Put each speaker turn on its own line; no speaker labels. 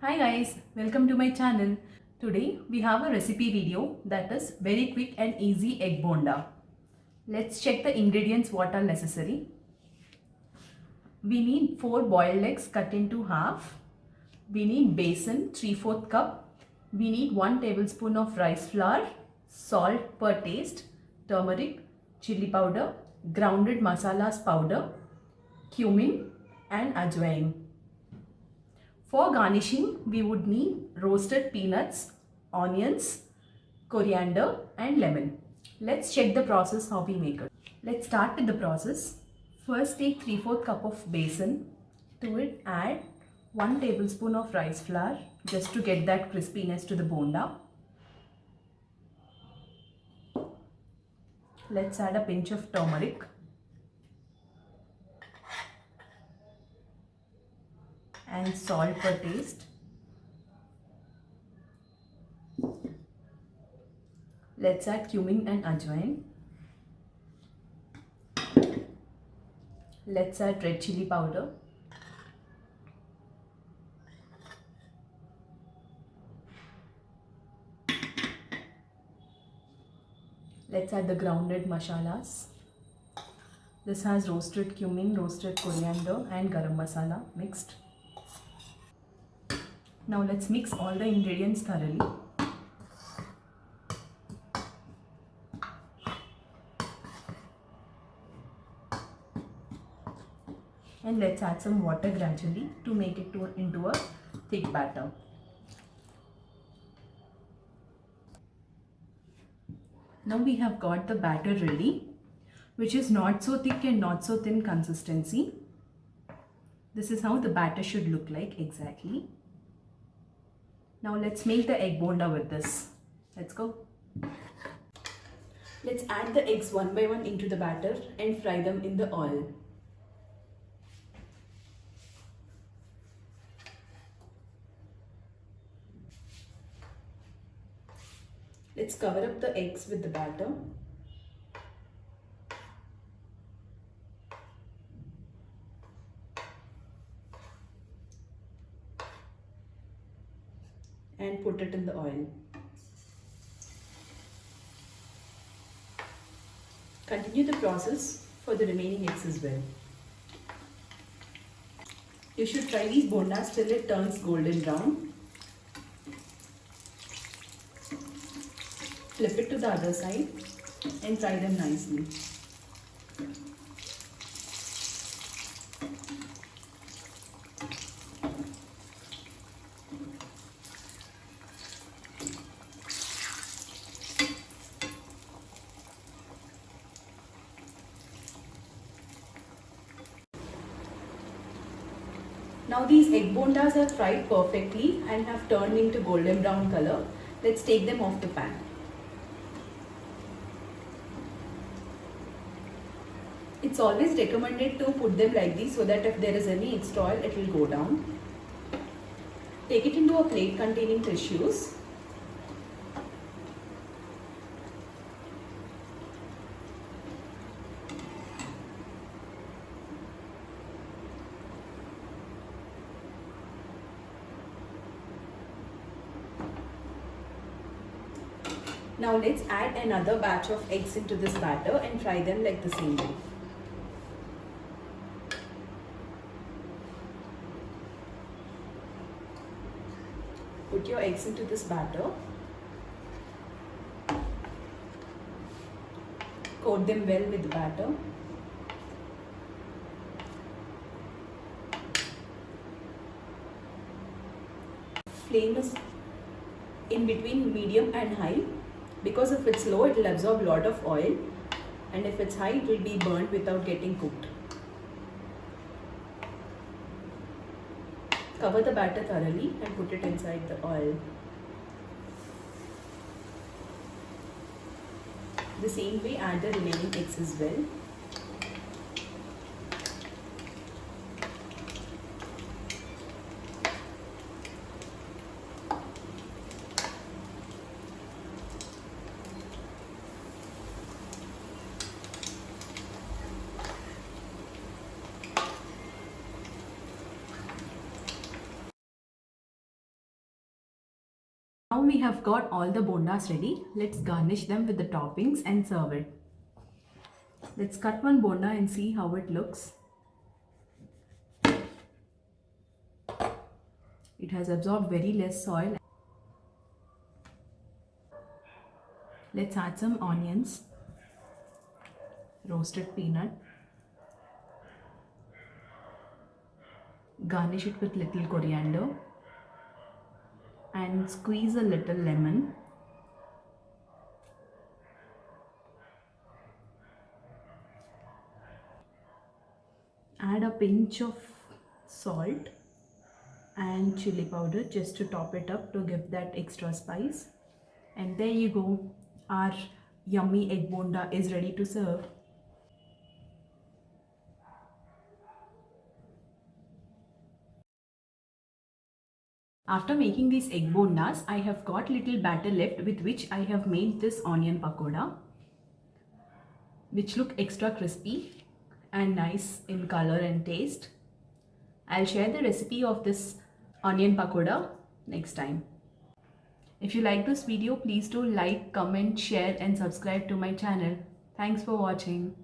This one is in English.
Hi guys, welcome to my channel. Today we have a recipe video that is very quick and easy egg bonda. Let's check the ingredients what are necessary. We need 4 boiled eggs cut into half. We need besan 3/4 cup. We need 1 tablespoon of rice flour, salt per taste, turmeric, chili powder, grounded masalas powder, cumin and ajwain. For garnishing, we would need roasted peanuts, onions, coriander and lemon. Let's check the process how we make it. Let's start with the process. First take 3/4 cup of besan. To it add 1 tablespoon of rice flour just to get that crispiness to the bonda. Let's add a pinch of turmeric. And salt per taste. Let's add cumin and ajwain. Let's add red chili powder. Let's add the grounded masalas. This has roasted cumin, roasted coriander and garam masala mixed. Now let's mix all the ingredients thoroughly. And let's add some water gradually to make it into a thick batter. Now we have got the batter ready, which is not so thick and not so thin consistency. This is how the batter should look like exactly. Now let's make the egg bonda with this. Let's go. Let's add the eggs one by one into the batter and fry them in the oil. Let's cover up the eggs with the batter. And put it in the oil. Continue the process for the remaining eggs as well. You should fry these bondas till it turns golden brown. Flip it to the other side and fry them nicely. Now these egg bondas are fried perfectly and have turned into golden brown color. Let's take them off the pan. It's always recommended to put them like this so that if there is any extra oil, it will go down. Take it into a plate containing tissues. Now let's add another batch of eggs into this batter and fry them like the same way. Put your eggs into this batter. Coat them well with the batter. Flame is in between medium and high, because if it's low it will absorb a lot of oil, and if it's high it will be burnt without getting cooked. Cover the batter thoroughly and put it inside the oil. The same way add the remaining eggs as well. we have got all the bondas ready, let's garnish them with the toppings and serve it. Let's cut one bonda and see how it looks. It has absorbed very less soil. Let's add some onions, roasted peanut, garnish it with little coriander and squeeze a little lemon. Add a pinch of salt and chili powder just to top it up to give that extra spice. And there you go, our yummy egg bonda is ready to serve. After making these egg bondas, I have got little batter left with which I have made this onion pakoda, which look extra crispy and nice in color and taste. I'll share the recipe of this onion pakoda next time. If you like this video, please do like, comment, share and subscribe to my channel. Thanks for watching.